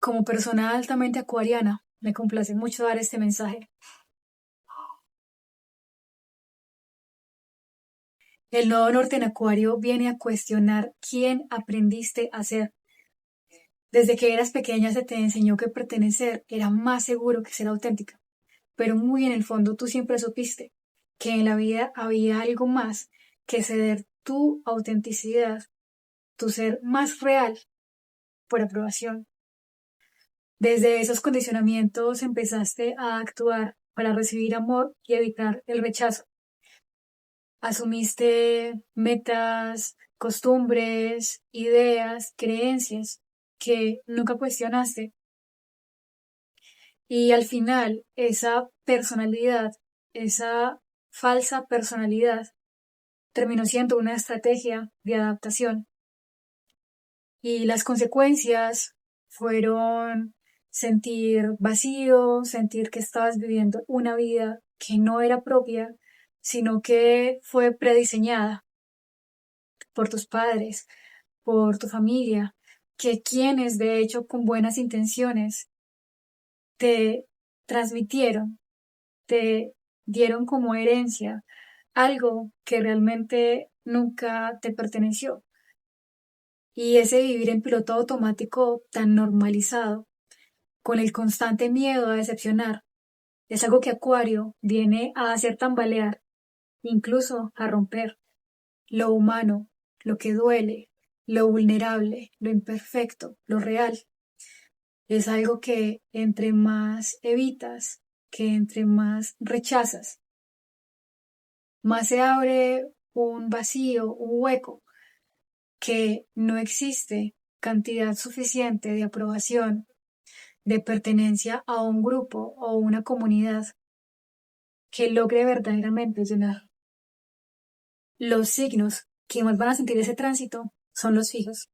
Como persona altamente acuariana, me complace mucho dar este mensaje. El nodo norte en Acuario viene a cuestionar quién aprendiste a ser. Desde que eras pequeña se te enseñó que pertenecer era más seguro que ser auténtica, pero muy en el fondo tú siempre supiste que en la vida había algo más que ceder tu autenticidad, tu ser más real por aprobación. Desde esos condicionamientos empezaste a actuar para recibir amor y evitar el rechazo. Asumiste metas, costumbres, ideas, creencias que nunca cuestionaste. Y al final, esa personalidad, esa falsa personalidad, terminó siendo una estrategia de adaptación. Y las consecuencias fueron sentir vacío, sentir que estabas viviendo una vida que no era propia, sino que fue prediseñada por tus padres, por tu familia, que quienes de hecho con buenas intenciones te transmitieron, te dieron como herencia algo que realmente nunca te perteneció. Y ese vivir en piloto automático tan normalizado, con el constante miedo a decepcionar, es algo que Acuario viene a hacer tambalear, incluso a romper lo humano, lo que duele, lo vulnerable, lo imperfecto, lo real. Es algo que entre más evitas, que entre más rechazas, más se abre un vacío, un hueco, que no existe cantidad suficiente de aprobación, de pertenencia a un grupo o una comunidad que logre verdaderamente llenar. Los signos que más van a sentir ese tránsito son los fijos.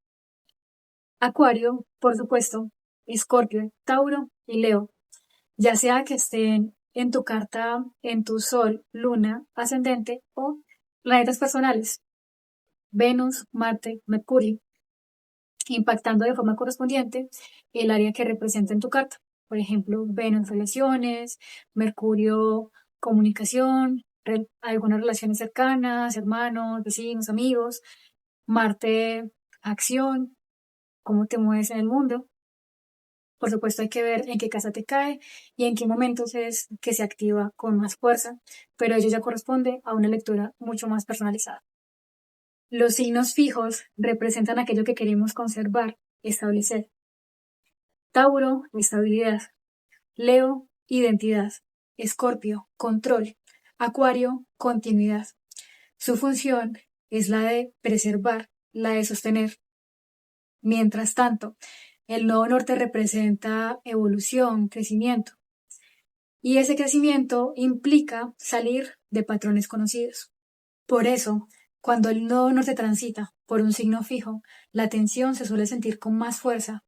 Acuario, por supuesto, Escorpio, Tauro y Leo, ya sea que estén en tu carta, en tu sol, luna, ascendente o planetas personales, Venus, Marte, Mercurio, impactando de forma correspondiente el área que representa en tu carta. Por ejemplo, Venus, relaciones, Mercurio, comunicación, algunas relaciones cercanas, hermanos, vecinos, amigos, Marte, acción, cómo te mueves en el mundo. Por supuesto, hay que ver en qué casa te cae y en qué momentos es que se activa con más fuerza, pero ello ya corresponde a una lectura mucho más personalizada. Los signos fijos representan aquello que queremos conservar, establecer. Tauro, estabilidad. Leo, identidad. Escorpio, control. Acuario, continuidad. Su función es la de preservar, la de sostener. Mientras tanto, el nodo norte representa evolución, crecimiento. Y ese crecimiento implica salir de patrones conocidos. Por eso, cuando el nodo norte transita por un signo fijo, la tensión se suele sentir con más fuerza,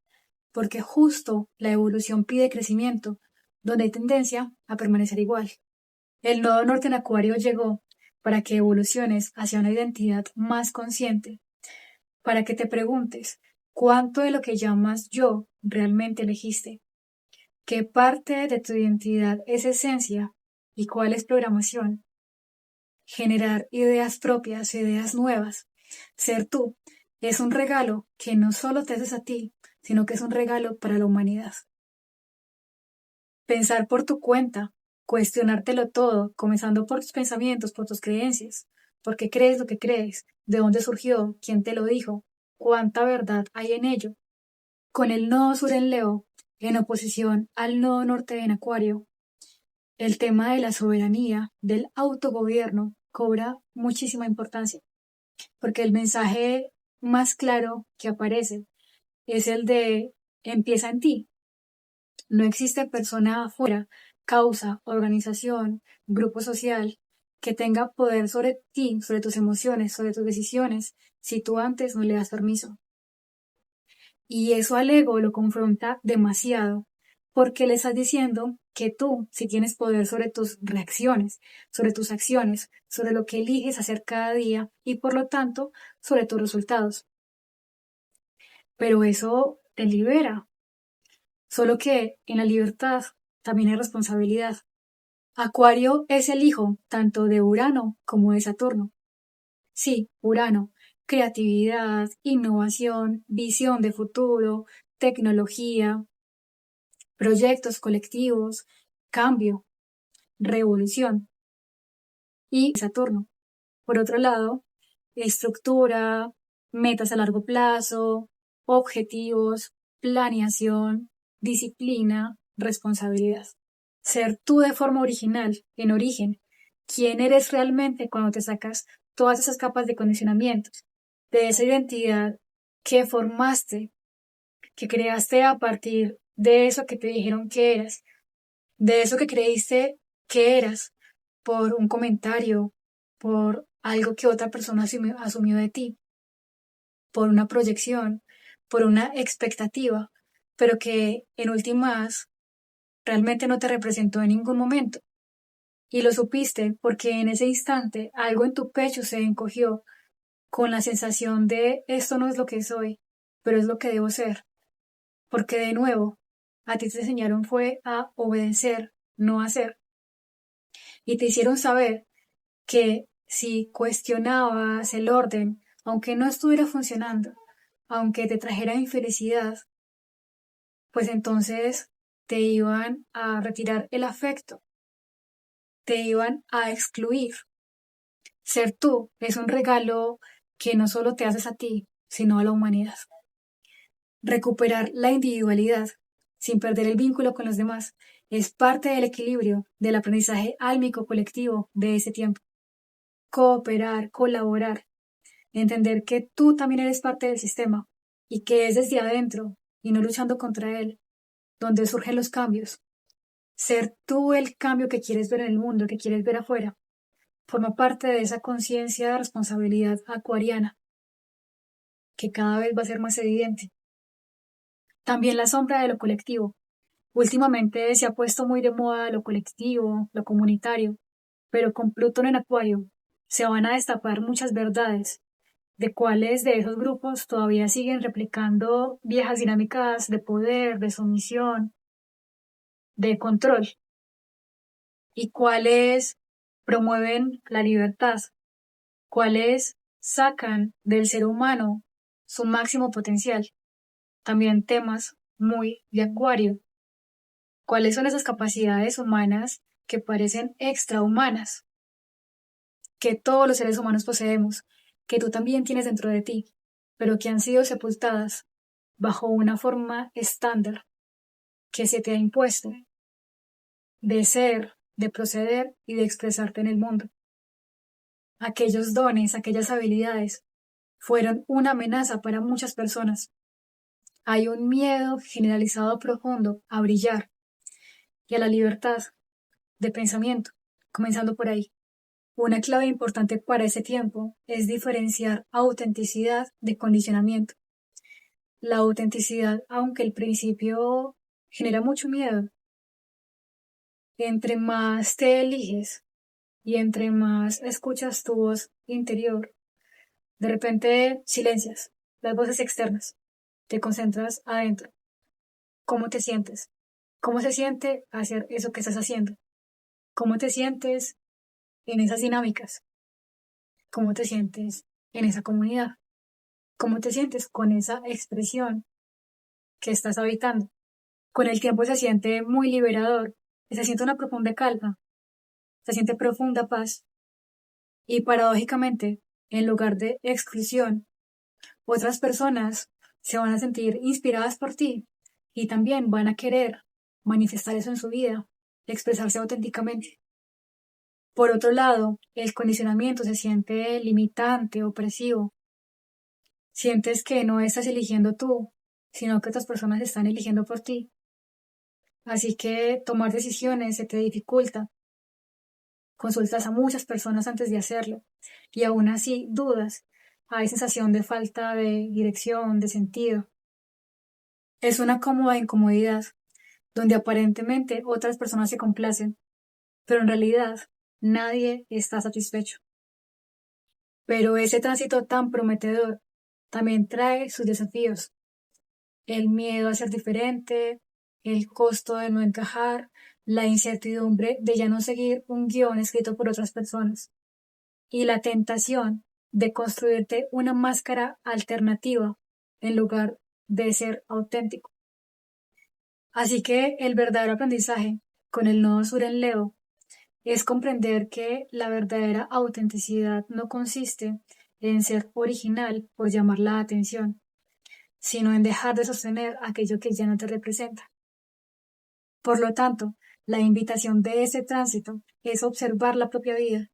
porque justo la evolución pide crecimiento, donde hay tendencia a permanecer igual. El nodo norte en Acuario llegó para que evoluciones hacia una identidad más consciente, para que te preguntes cuánto de lo que llamas yo realmente elegiste, qué parte de tu identidad es esencia y cuál es programación. Generar ideas propias, ideas nuevas, ser tú, es un regalo que no solo te haces a ti, sino que es un regalo para la humanidad. Pensar por tu cuenta, cuestionártelo todo, comenzando por tus pensamientos, por tus creencias, por qué crees lo que crees, de dónde surgió, quién te lo dijo, cuánta verdad hay en ello. Con el nodo sur en Leo, en oposición al nodo norte en Acuario, el tema de la soberanía, del autogobierno, cobra muchísima importancia, porque el mensaje más claro que aparece es el de empieza en ti. No existe persona afuera, causa, organización, grupo social, que tenga poder sobre ti, sobre tus emociones, sobre tus decisiones, si tú antes no le das permiso. Y eso al ego lo confronta demasiado, porque le estás diciendo que tú sí tienes poder sobre tus reacciones, sobre tus acciones, sobre lo que eliges hacer cada día y por lo tanto sobre tus resultados. Pero eso te libera, Solo que en la libertad también hay responsabilidad. Acuario es el hijo tanto de Urano como de Saturno. Sí, Urano, creatividad, innovación, visión de futuro, tecnología, proyectos colectivos, cambio, revolución. Y Saturno, por otro lado, estructura, metas a largo plazo, objetivos, planeación, disciplina, responsabilidad. Ser tú de forma original, en origen, quién eres realmente cuando te sacas todas esas capas de condicionamientos, de esa identidad que formaste, que creaste a partir de eso que te dijeron que eras, de eso que creíste que eras, por un comentario, por algo que otra persona asumió de ti, por una proyección, por una expectativa, pero que en últimas realmente no te representó en ningún momento. Y lo supiste porque en ese instante algo en tu pecho se encogió con la sensación de esto no es lo que soy, pero es lo que debo ser. Porque de nuevo, a ti te enseñaron fue a obedecer, no a hacer. Y te hicieron saber que si cuestionabas el orden, aunque no estuviera funcionando, aunque te trajera infelicidad, pues entonces te iban a retirar el afecto, te iban a excluir. Ser tú es un regalo que no solo te haces a ti, sino a la humanidad. Recuperar la individualidad sin perder el vínculo con los demás es parte del equilibrio del aprendizaje álmico colectivo de ese tiempo. Cooperar, colaborar, entender que tú también eres parte del sistema y que es desde adentro y no luchando contra él, donde surgen los cambios. Ser tú el cambio que quieres ver en el mundo, que quieres ver afuera, forma parte de esa conciencia de responsabilidad acuariana, que cada vez va a ser más evidente. También la sombra de lo colectivo. Últimamente se ha puesto muy de moda lo colectivo, lo comunitario, pero con Plutón en Acuario se van a destapar muchas verdades de cuáles de esos grupos todavía siguen replicando viejas dinámicas de poder, de sumisión, de control, y cuáles promueven la libertad, cuáles sacan del ser humano su máximo potencial. También temas muy de Acuario. ¿Cuáles son esas capacidades humanas que parecen extrahumanas, que todos los seres humanos poseemos, que tú también tienes dentro de ti, pero que han sido sepultadas bajo una forma estándar que se te ha impuesto de ser, de proceder y de expresarte en el mundo? Aquellos dones, aquellas habilidades fueron una amenaza para muchas personas. Hay un miedo generalizado profundo a brillar y a la libertad de pensamiento, comenzando por ahí. Una clave importante para ese tiempo es diferenciar autenticidad de condicionamiento. La autenticidad, aunque al principio genera mucho miedo, entre más te eliges y entre más escuchas tu voz interior, de repente silencias las voces externas, te concentras adentro. ¿Cómo te sientes? ¿Cómo se siente hacer eso que estás haciendo? ¿Cómo te sientes en esas dinámicas? ¿Cómo te sientes en esa comunidad? ¿Cómo te sientes con esa expresión que estás habitando? Con el tiempo se siente muy liberador, se siente una profunda calma, se siente profunda paz y paradójicamente, en lugar de exclusión, otras personas se van a sentir inspiradas por ti y también van a querer manifestar eso en su vida, expresarse auténticamente. Por otro lado, el condicionamiento se siente limitante, opresivo. Sientes que no estás eligiendo tú, sino que otras personas están eligiendo por ti. Así que tomar decisiones se te dificulta. Consultas a muchas personas antes de hacerlo y aún así dudas. Hay sensación de falta de dirección, de sentido. Es una cómoda incomodidad donde aparentemente otras personas se complacen, pero en realidad nadie está satisfecho. Pero ese tránsito tan prometedor también trae sus desafíos. El miedo a ser diferente, el costo de no encajar, la incertidumbre de ya no seguir un guión escrito por otras personas y la tentación de construirte una máscara alternativa en lugar de ser auténtico. Así que el verdadero aprendizaje con el nodo sur en Leo es comprender que la verdadera autenticidad no consiste en ser original por llamar la atención, sino en dejar de sostener aquello que ya no te representa. Por lo tanto, la invitación de ese tránsito es observar la propia vida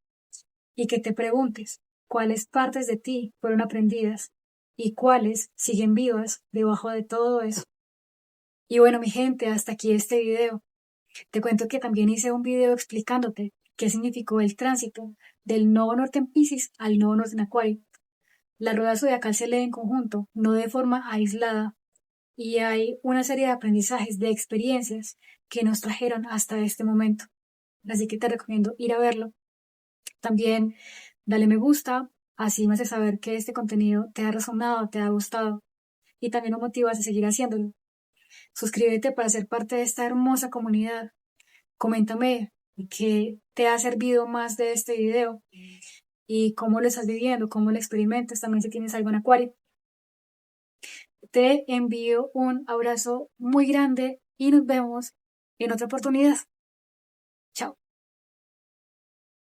y que te preguntes cuáles partes de ti fueron aprendidas y cuáles siguen vivas debajo de todo eso. Y bueno, mi gente, hasta aquí este video. Te cuento que también hice un video explicándote qué significó el tránsito del nodo norte en Piscis al nodo norte en Acuario. La rueda zodiacal se lee en conjunto, no de forma aislada, y hay una serie de aprendizajes, de experiencias que nos trajeron hasta este momento. Así que te recomiendo ir a verlo. También dale me gusta, así me hace saber que este contenido te ha resonado, te ha gustado y también me motivas a seguir haciéndolo. Suscríbete para ser parte de esta hermosa comunidad. Coméntame qué te ha servido más de este video y cómo lo estás viviendo, cómo lo experimentas, también si tienes algo en Acuario. Te envío un abrazo muy grande y nos vemos en otra oportunidad. Chao.